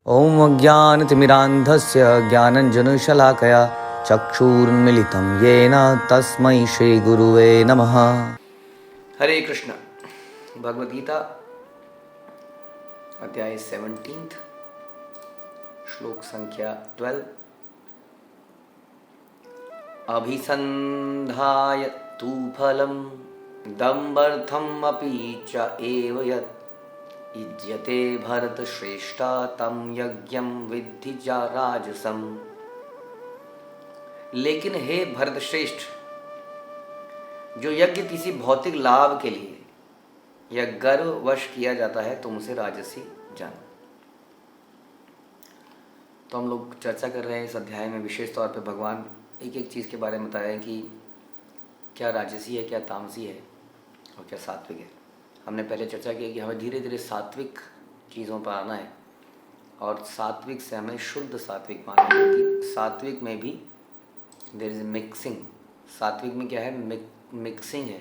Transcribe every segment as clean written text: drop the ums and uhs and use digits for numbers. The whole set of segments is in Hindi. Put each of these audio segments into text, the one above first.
ॐ अज्ञानतिमिरान्धस्य ज्ञानञ्जनशलाकया चक्षुरुन्मिलितं येन तस्मै श्रीगुरुवे नमः। हरे कृष्ण। भगवद गीता अध्याय 17 श्लोक संख्या 12। अभिसन्धाय तु फलं दम्भर्थम् अपि च एव यत् इज्यते भरत श्रेष्ठा तम यज्ञम विद्धि जा राजसम। लेकिन हे भरत श्रेष्ठ, जो यज्ञ किसी भौतिक लाभ के लिए या गर्ववश किया जाता है तुम उसे राजसी जानो। तो हम लोग चर्चा कर रहे हैं इस अध्याय में विशेष तौर पे भगवान एक एक चीज़ के बारे में बताया है कि क्या राजसी है, क्या तामसी है और क्या सात्विक है। हमने पहले चर्चा की कि हमें धीरे धीरे सात्विक चीज़ों पर आना है और सात्विक से हमें शुद्ध सात्विक माना है, क्योंकि सात्विक में भी देयर इज मिक्सिंग। सात्विक में क्या है, मिक्सिंग है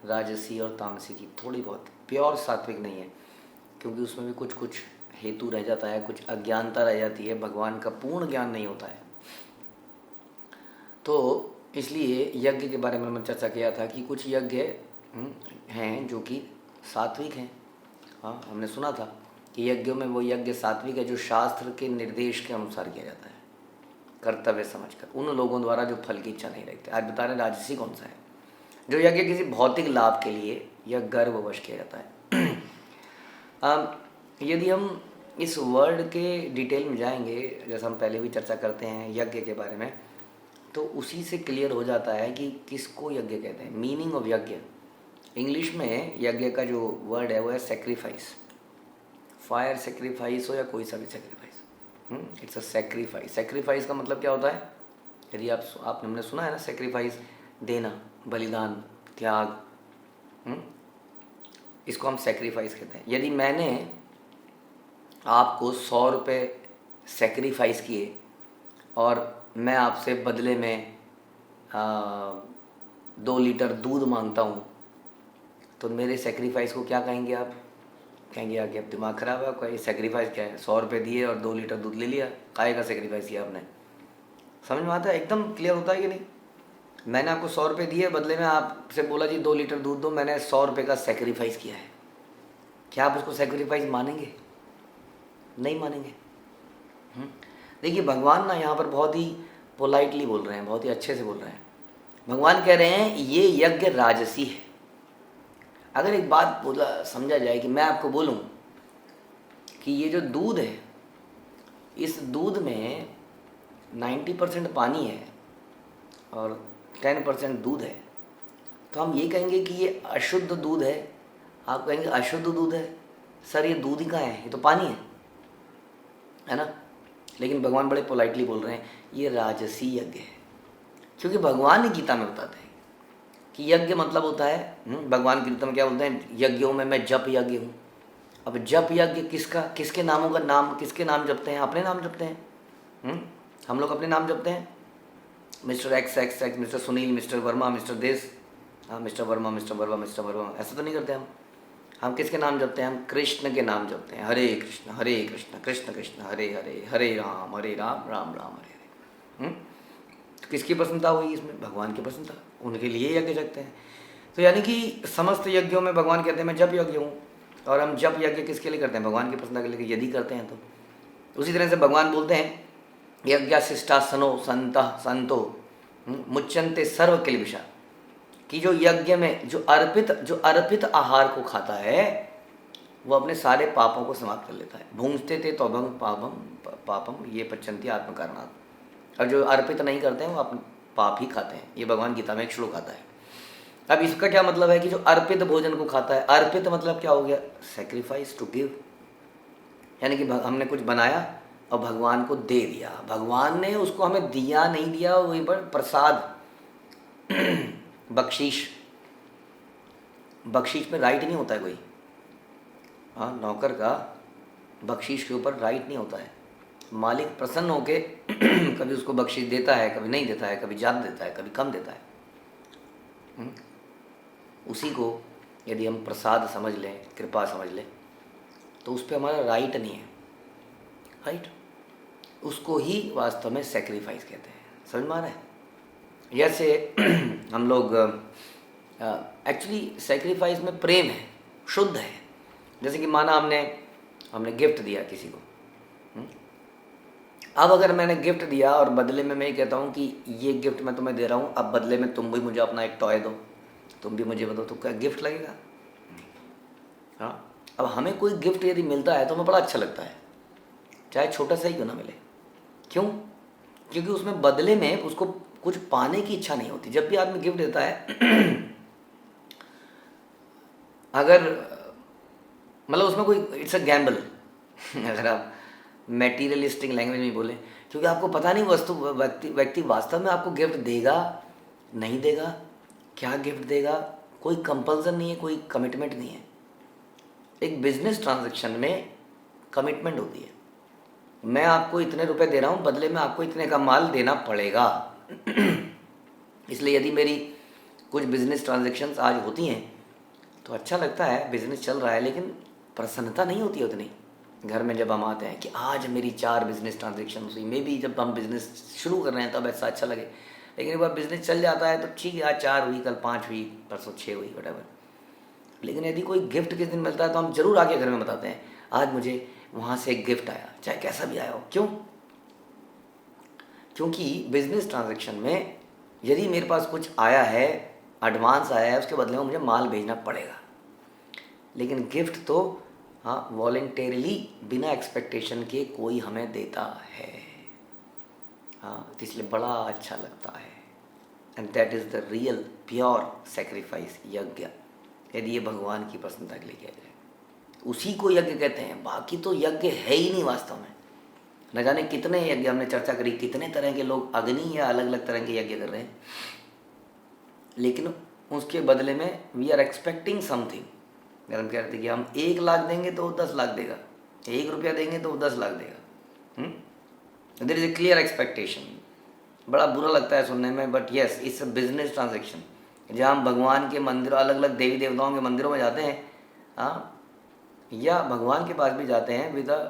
राजसी और तामसी की, थोड़ी बहुत। प्योर सात्विक नहीं है, क्योंकि उसमें भी कुछ कुछ हेतु रह जाता है, कुछ अज्ञानता रह जाती है, भगवान का पूर्ण ज्ञान नहीं होता है। तो इसलिए यज्ञ के बारे में हमने चर्चा किया था कि कुछ यज्ञ हैं जो कि सात्विक हैं। हाँ, हमने सुना था कि यज्ञों में वो यज्ञ सात्विक है जो शास्त्र के निर्देश के अनुसार किया जाता है, कर्तव्य समझकर, उन लोगों द्वारा जो फल की इच्छा नहीं रखते। आज बता रहे हैं राजसी कौन सा है, जो यज्ञ किसी भौतिक लाभ के लिए या गर्ववश किया जाता है। यदि हम इस वर्ड के डिटेल में जाएंगे, जैसा हम पहले भी चर्चा करते हैं यज्ञ के बारे में, तो उसी से क्लियर हो जाता है कि किसको यज्ञ कहते हैं। मीनिंग ऑफ यज्ञ, इंग्लिश में यज्ञ का जो वर्ड है वो है सेक्रीफाइस। फायर सेक्रीफाइस हो या कोई सा भी sacrifice, it's a sacrifice. Sacrifice का मतलब क्या होता है, यदि हमने सुना है ना, सेक्रीफाइस देना, बलिदान, त्याग, इसको हम सेक्रीफाइस कहते हैं। यदि मैंने आपको 100 रुपये सेक्रीफाइस किए और मैं आपसे बदले में 2 लीटर दूध मांगता हूँ, तो मेरे सेक्रीफाइस को क्या कहेंगे आप? कहेंगे आगे अब दिमाग ख़राब है आपका, ये सेक्रीफाइस क्या है? 100 रुपये दिए और 2 लीटर दूध ले लिया, काहे का सेक्रीफाइस किया आपने? समझ में आता है? एकदम क्लियर होता है कि नहीं? मैंने आपको 100 रुपये दिए, बदले में आपसे बोला जी 2 लीटर दूध दो, मैंने 100 रुपये का सेक्रीफाइस किया है। क्या आप उसको सेक्रीफाइस मानेंगे? नहीं मानेंगे। देखिए भगवान ना यहाँ पर बहुत ही पोलाइटली बोल रहे हैं, बहुत ही अच्छे से बोल रहे हैं। भगवान कह रहे हैं ये यज्ञ राजसी है। अगर एक बात बोला समझा जाए कि मैं आपको बोलूं कि ये जो दूध है, इस दूध में 90% पानी है और 10% दूध है, तो हम ये कहेंगे कि ये अशुद्ध दूध है। आप कहेंगे अशुद्ध दूध है, सर ये दूध ही कहाँ है, ये तो पानी है ना। लेकिन भगवान बड़े पोलाइटली बोल रहे हैं ये राजसी यज्ञ है, क्योंकि भगवान ने गीता में बताते हैं कि यज्ञ मतलब होता है, भगवान गीता में क्या बोलते हैं, यज्ञों में मैं जप यज्ञ हूँ। अब जप यज्ञ किसका, किसके नामों का नाम, किसके नाम जपते हैं? अपने नाम जपते हैं। हम लोग अपने नाम जपते हैं, mister x x x, mister Sunil, mister Verma, mister देश, हाँ mister Verma, mister Verma, mister Verma, ऐसा तो नहीं करते हम किसके नाम जपते हैं? हम कृष्ण के नाम जपते हैं। हरे कृष्ण कृष्ण कृष्ण हरे हरे, हरे राम राम राम हरे हरे। किसकी प्रसन्नता हुई इसमें? भगवान की प्रसन्नता, उनके लिए यज्ञ जगते हैं। तो यानी कि समस्त यज्ञों में भगवान कहते हैं मैं जप यज्ञ हूँ, और हम जप यज्ञ किसके लिए करते हैं? भगवान की प्रसन्नता के लिए, यदि करते हैं तो। उसी तरह से भगवान बोलते हैं यज्ञ शिष्टा सनो संतो मुच्यन्ते सर्व किल्बिषा, कि जो यज्ञ में जो अर्पित आहार को खाता है वो अपने सारे पापों को समाप्त कर लेता है। भूंजते थे तो अभंग पापम ये पच्यंती आत्मकारणात्, और जो अर्पित नहीं करते हैं वो अपने पाप ही खाते हैं। ये भगवान गीता में एक श्लोक आता है। अब इसका क्या मतलब है कि जो अर्पित भोजन को खाता है, अर्पित मतलब क्या हो गया? सेक्रीफाइस, टू गिव, यानी कि हमने कुछ बनाया और भगवान को दे दिया। भगवान ने उसको हमें दिया नहीं दिया, वहीं पर प्रसाद बख्शीश में राइट नहीं होता है कोई। हाँ, नौकर का बख्शीश के ऊपर राइट नहीं होता है। मालिक प्रसन्न होके कभी उसको बख्शीश देता है, कभी नहीं देता है, कभी ज़्यादा देता है, कभी कम देता है। उसी को यदि हम प्रसाद समझ लें, कृपा समझ लें, तो उस पर हमारा राइट नहीं है। राइट? उसको ही वास्तव में सेक्रीफाइस कहते हैं। समझ में आ रहा है? जैसे हम लोग एक्चुअली सेक्रीफाइस में प्रेम है, शुद्ध है। जैसे कि माना हमने गिफ्ट दिया किसी को। अब अगर मैंने गिफ्ट दिया और बदले में मैं ये कहता हूँ कि ये गिफ्ट मैं तुम्हें दे रहा हूँ, अब बदले में तुम भी मुझे अपना एक टॉय दो, तुम भी मुझे दो, तो क्या गिफ्ट लगेगा? हाँ। अब हमें कोई गिफ्ट यदि मिलता है तो हमें बड़ा अच्छा लगता है, चाहे छोटा सा ही क्यों ना मिले। क्यों? क्योंकि उसमें बदले में उसको कुछ पाने की इच्छा नहीं होती। जब भी आदमी गिफ्ट देता है अगर मतलब उसमें कोई इट्स अ गैम्बल अगर आप मेटीरियलिस्टिक लैंग्वेज में बोले, क्योंकि आपको पता नहीं व्यक्ति वास्तव में आपको गिफ्ट देगा नहीं देगा, क्या गिफ्ट देगा, कोई कंपल्सन नहीं है, कोई कमिटमेंट नहीं है। एक बिजनेस ट्रांजैक्शन में कमिटमेंट होती है, मैं आपको इतने रुपए दे रहा हूँ, बदले में आपको इतने का माल देना पड़ेगा। इसलिए यदि मेरी कुछ बिजनेस ट्रांजैक्शंस आज होती हैं तो अच्छा लगता है, बिजनेस चल रहा है, लेकिन प्रसन्नता नहीं होती उतनी। घर में जब हम आते हैं कि आज मेरी 4 बिजनेस ट्रांजैक्शन हुई, मे बी जब हम बिजनेस शुरू कर रहे हैं तब ऐसा अच्छा लगे, लेकिन एक बार बिजनेस चल जाता है तो ठीक है, आज 4 हुई, कल 5 हुई, परसों 6 हुई, वटेवर। लेकिन यदि कोई गिफ्ट किस दिन मिलता है तो हम जरूर आके घर में बताते हैं, आज मुझे वहाँ से एक गिफ्ट आया, चाहे कैसा भी आया हो। क्यों? क्योंकि बिजनेस ट्रांजैक्शन में यदि मेरे पास कुछ आया है, एडवांस आया है, उसके बदले में मुझे माल भेजना पड़ेगा। लेकिन गिफ्ट तो हाँ वॉलेंटेरली, बिना एक्सपेक्टेशन के कोई हमें देता है, हाँ, तो इसलिए बड़ा अच्छा लगता है। And that is the real pure sacrifice, यज्ञ। यदि ये भगवान की प्रसन्नता के लिए किया जाए, उसी को यज्ञ कहते हैं। बाकी तो यज्ञ है ही नहीं वास्तव में। न जाने कितने यज्ञ हमने चर्चा करी, कितने तरह के लोग अग्नि या अलग अलग तरह के यज्ञ कर रहे हैं, लेकिन उसके बदले में वी आर एक्सपेक्टिंग समथिंग। अगर हम कह रहे थे कि हम 1 लाख देंगे तो वो 10 लाख देगा, 1 रुपया देंगे तो वो 10 लाख देगा। There is a clear expectation. बड़ा बुरा लगता है सुनने में, but yes, it's a business transaction. जहाँ हम भगवान के मंदिर, अलग अलग देवी देवताओं के मंदिरों में जाते हैं, हाँ, या भगवान के पास भी जाते हैं विद अ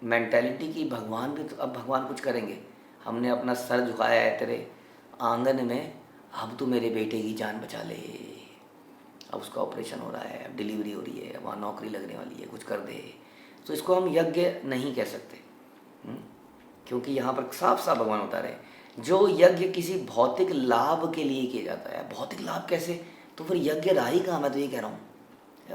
मेंटेलिटी की भगवान भी तो अब भगवान कुछ करेंगे। हमने अपना सर झुकाया है तेरे आंगन में, अब तो मेरे बेटे की जान बचा ले, अब उसका ऑपरेशन हो रहा है, अब डिलीवरी हो रही है, वहाँ नौकरी लगने वाली है, कुछ कर दे। तो इसको हम यज्ञ नहीं कह सकते, क्योंकि यहाँ पर साफ साफ भगवान बता रहे हैं जो यज्ञ किसी भौतिक लाभ के लिए किया जाता है। भौतिक लाभ कैसे? तो फिर यज्ञ रहा ही कहाँ? मैं तो ये कह रहा हूँ,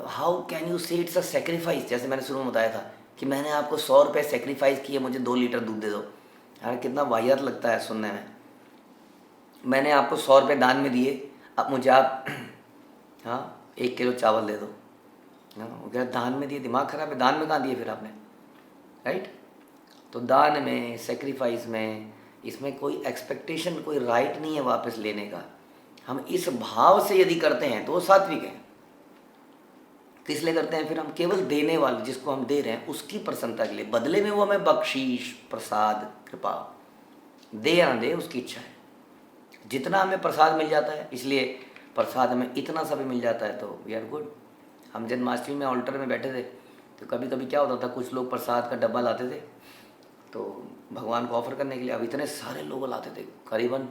हाउ कैन यू से इट्स अ सेक्रीफाइस। जैसे मैंने शुरू में बताया था कि मैंने आपको 100 रुपये सेक्रीफाइस किए, मुझे 2 लीटर दूध दे दो। यार कितना वाहियात लगता है सुनने में। मैंने आपको 100 रुपये दान में दिए, अब मुझे आप हाँ 1 किलो चावल दे दो। हाँ, वो क्या दान में दिए? दिमाग खराब है, दान में कहाँ दिए फिर आपने? राइट? तो दान में, सेक्रीफाइस में, इसमें कोई एक्सपेक्टेशन, कोई राइट नहीं है वापस लेने का। हम इस भाव से यदि करते हैं तो वो सात्विक है। तो इसलिए करते हैं फिर हम केवल देने वाले, जिसको हम दे रहे हैं उसकी प्रसन्नता के लिए, बदले में वो हमें बख्शीश, प्रसाद, कृपा दे या ना दे उसकी इच्छा है। जितना हमें प्रसाद मिल जाता है, इसलिए प्रसाद हमें इतना सा भी मिल जाता है तो वी आर गुड। हम जन्माष्टमी में ऑल्टर में बैठे थे तो कभी कभी क्या होता था, कुछ लोग प्रसाद का डब्बा लाते थे तो भगवान को ऑफर करने के लिए। अब इतने सारे लोग लाते थे, करीबन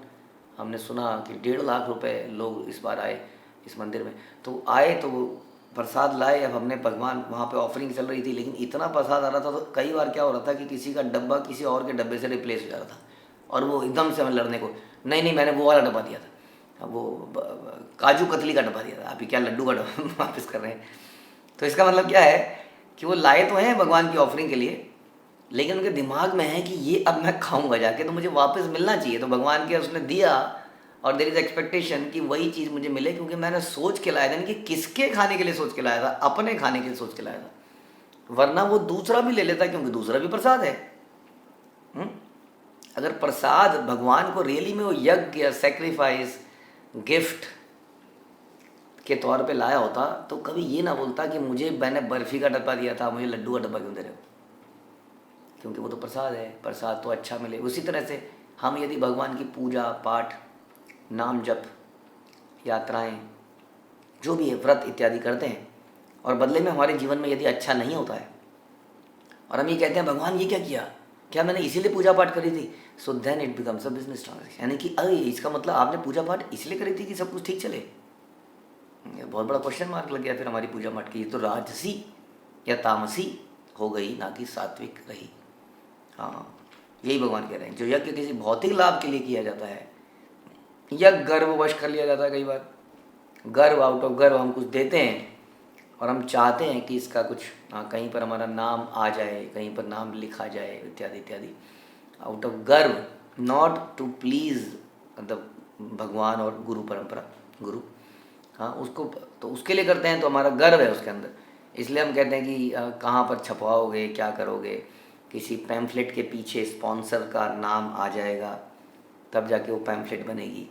हमने सुना कि 1.5 लाख रुपए लोग इस बार आए इस मंदिर में। तो आए तो प्रसाद लाए। अब हमने भगवान, वहाँ पे ऑफरिंग चल रही थी, लेकिन इतना प्रसाद आ रहा था तो कई बार क्या हो रहा था कि किसी का डब्बा किसी और के डब्बे से रिप्लेस हो जा रहा था, और वो एकदम से हमें लड़ने को, नहीं नहीं मैंने वो वाला डब्बा दिया था, वो काजू कतली का डब्बा दिया था, अभी क्या लड्डू का डब्बा वापस कर रहे हैं। तो इसका मतलब क्या है कि वो लाए तो हैं भगवान की ऑफरिंग के लिए, लेकिन उनके दिमाग में है कि ये अब मैं खाऊंगा जाके तो मुझे वापस मिलना चाहिए। तो भगवान के उसने दिया और देयर इज एक्सपेक्टेशन कि वही चीज़ मुझे मिले, क्योंकि मैंने सोच के लाया था, यानी कि किसके खाने के लिए सोच के लाया था? अपने खाने के लिए सोच के लाया था। वरना वो दूसरा भी ले लेता, क्योंकि दूसरा भी प्रसाद है। अगर प्रसाद भगवान को रियली में वो यज्ञ, सेक्रीफाइस, गिफ्ट के तौर पे लाया होता तो कभी ये ना बोलता कि मुझे, मैंने बर्फी का डब्बा दिया था, मुझे लड्डू का डब्बा क्यों दे रहे हो? क्योंकि वो तो प्रसाद है, प्रसाद तो अच्छा मिले। उसी तरह से हम यदि भगवान की पूजा पाठ, नाम जप, यात्राएं, जो भी है, व्रत इत्यादि करते हैं, और बदले में हमारे जीवन में यदि अच्छा नहीं होता है और हम ये कहते हैं भगवान ये क्या किया, क्या मैंने इसीलिए पूजा पाठ करी थी? So then it becomes a business transaction. यानी कि अरे इसका मतलब आपने पूजा पाठ इसलिए करी थी कि सब कुछ ठीक चले? ये बहुत बड़ा क्वेश्चन मार्क लग गया फिर हमारी पूजा पाठ की। ये तो राजसी या तामसी हो गई, ना कि सात्विक रही। हाँ, यही भगवान कह रहे हैं। जो यज्ञ किसी भौतिक लाभ के लिए किया जाता है या गर्ववश कर लिया जाता है, कई बार गर्व, आउट ऑफ गर्व हम कुछ देते हैं और हम चाहते हैं कि इसका कुछ कहीं पर हमारा नाम आ जाए, कहीं पर नाम लिखा जाए, इत्यादि इत्यादि, आउट ऑफ गर्व, नॉट टू प्लीज़ द भगवान और गुरु परंपरा, गुरु। हाँ, उसको तो उसके लिए करते हैं, तो हमारा गर्व है उसके अंदर। इसलिए हम कहते हैं कि कहाँ पर छपवाओगे, क्या करोगे, किसी पैम्फलेट के पीछे स्पॉन्सर का नाम आ जाएगा तब जाके वो पैम्फलेट बनेगी।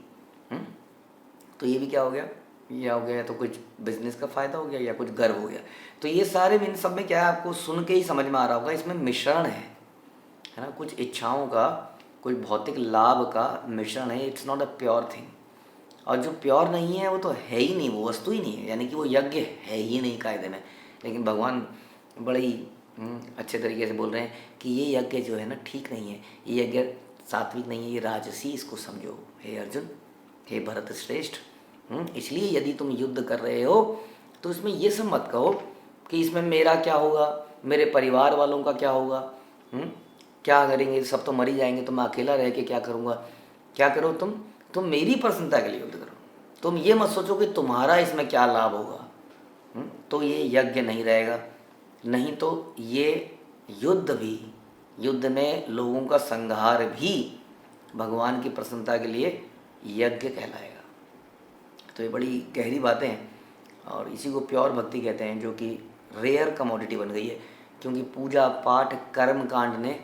तो ये भी क्या हो गया, ये हो गया तो कुछ बिजनेस का फ़ायदा हो गया या कुछ गर्व हो गया। तो ये सारे इन सब में क्या है, आपको सुन के ही समझ में आ रहा होगा, इसमें मिश्रण है ना, कुछ इच्छाओं का, कुछ भौतिक लाभ का मिश्रण है। It's not a pure thing. और जो प्योर नहीं है वो तो है ही नहीं, वो वस्तु ही नहीं है, यानी कि वो यज्ञ है ही नहीं कायदे में। लेकिन भगवान बड़े ही अच्छे तरीके से बोल रहे हैं कि ये यज्ञ जो है ना ठीक नहीं है, ये यज्ञ सात्विक नहीं है, ये राजसी, इसको समझो हे अर्जुन, हे भरत श्रेष्ठ। इसलिए यदि तुम युद्ध कर रहे हो तो इसमें ये सब मत कहो कि इसमें मेरा क्या होगा, मेरे परिवार वालों का क्या होगा, क्या करेंगे, सब तो मर ही जाएंगे, तो मैं अकेला रह के क्या करूँगा। क्या करो तुम मेरी प्रसन्नता के लिए युद्ध करो। तुम ये मत सोचो कि तुम्हारा इसमें क्या लाभ होगा, तो ये यज्ञ नहीं रहेगा। नहीं तो ये युद्ध भी, युद्ध में लोगों का संहार भी भगवान की प्रसन्नता के लिए यज्ञ कहलाएगा। तो ये बड़ी गहरी बातें हैं और इसी को प्योर भक्ति कहते हैं, जो कि रेयर कमोडिटी बन गई है। क्योंकि पूजा पाठ कर्म कांड ने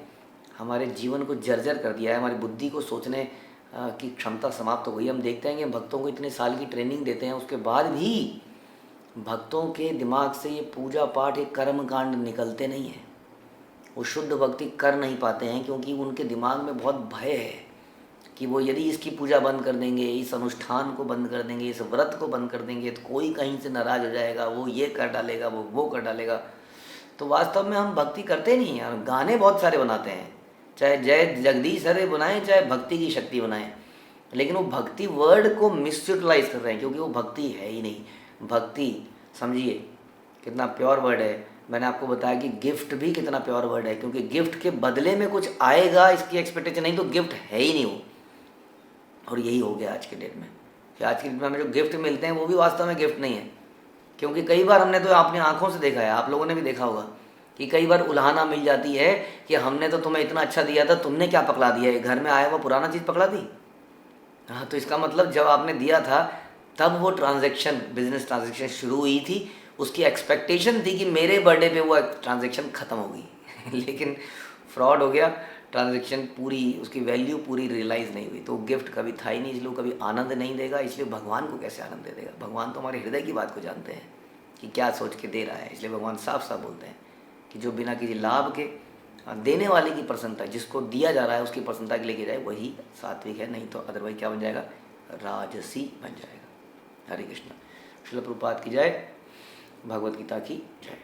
हमारे जीवन को जर्जर कर दिया है, हमारी बुद्धि को सोचने की क्षमता समाप्त हो गई। हम देखते हैं कि भक्तों को इतने साल की ट्रेनिंग देते हैं, उसके बाद भी भक्तों के दिमाग से ये पूजा पाठ, ये कर्म कांड निकलते नहीं हैं। वो शुद्ध भक्ति कर नहीं पाते हैं क्योंकि उनके दिमाग में बहुत भय है कि वो यदि इसकी पूजा बंद कर देंगे, इस अनुष्ठान को बंद कर देंगे, इस व्रत को बंद कर देंगे, तो कोई कहीं से नाराज़ हो जाएगा, वो ये कर डालेगा, वो कर डालेगा। तो वास्तव में हम भक्ति करते नहीं हैं। गाने बहुत सारे बनाते हैं, चाहे जय जगदीश हरे बनाएं, चाहे भक्ति की शक्ति बनाएं, लेकिन वो भक्ति वर्ड को मिसयूटिलाइज कर रहे हैं क्योंकि वो भक्ति है ही नहीं। भक्ति समझिए कितना प्योर वर्ड है। मैंने आपको बताया कि गिफ्ट भी कितना प्योर वर्ड है, क्योंकि गिफ्ट के बदले में कुछ आएगा इसकी एक्सपेक्टेशन नहीं, तो गिफ्ट है ही नहीं वो। और यही हो गया आज के डेट में कि आज के डेट में हमें जो गिफ्ट मिलते हैं वो भी वास्तव में गिफ्ट नहीं है। क्योंकि कई बार हमने तो अपनी आंखों से देखा है, आप लोगों ने भी देखा होगा कि कई बार उल्हाना मिल जाती है कि हमने तो तुम्हें इतना अच्छा दिया था, तुमने क्या पकड़ा दिया है, घर में आया हुआ पुराना चीज़ पकड़ा दी। हाँ, तो इसका मतलब जब आपने दिया था तब वो ट्रांजैक्शन, बिजनेस ट्रांजैक्शन शुरू हुई थी, उसकी एक्सपेक्टेशन थी कि मेरे बर्थडे पे वो ट्रांजैक्शन ख़त्म होगी लेकिन फ्रॉड हो गया, ट्रांजैक्शन पूरी, उसकी वैल्यू पूरी रियलाइज़ नहीं हुई, तो गिफ्ट कभी था ही नहीं, इसलिए वो कभी आनंद नहीं देगा। इसलिए भगवान को कैसे आनंद दे देगा? भगवान तो हमारे हृदय की बात को जानते हैं कि क्या सोच के दे रहा है। इसलिए भगवान साफ साफ बोलते हैं कि जो बिना किसी लाभ के देने वाले की प्रसन्नता, जिसको दिया जा रहा है उसकी प्रसन्नता के लिए किया जाए, वही सात्विक है। नहीं तो अदरवाइज क्या बन जाएगा? राजसी बन जाएगा। हरे कृष्ण। श्रील प्रभुपाद की जय, भगवत गीता की जय।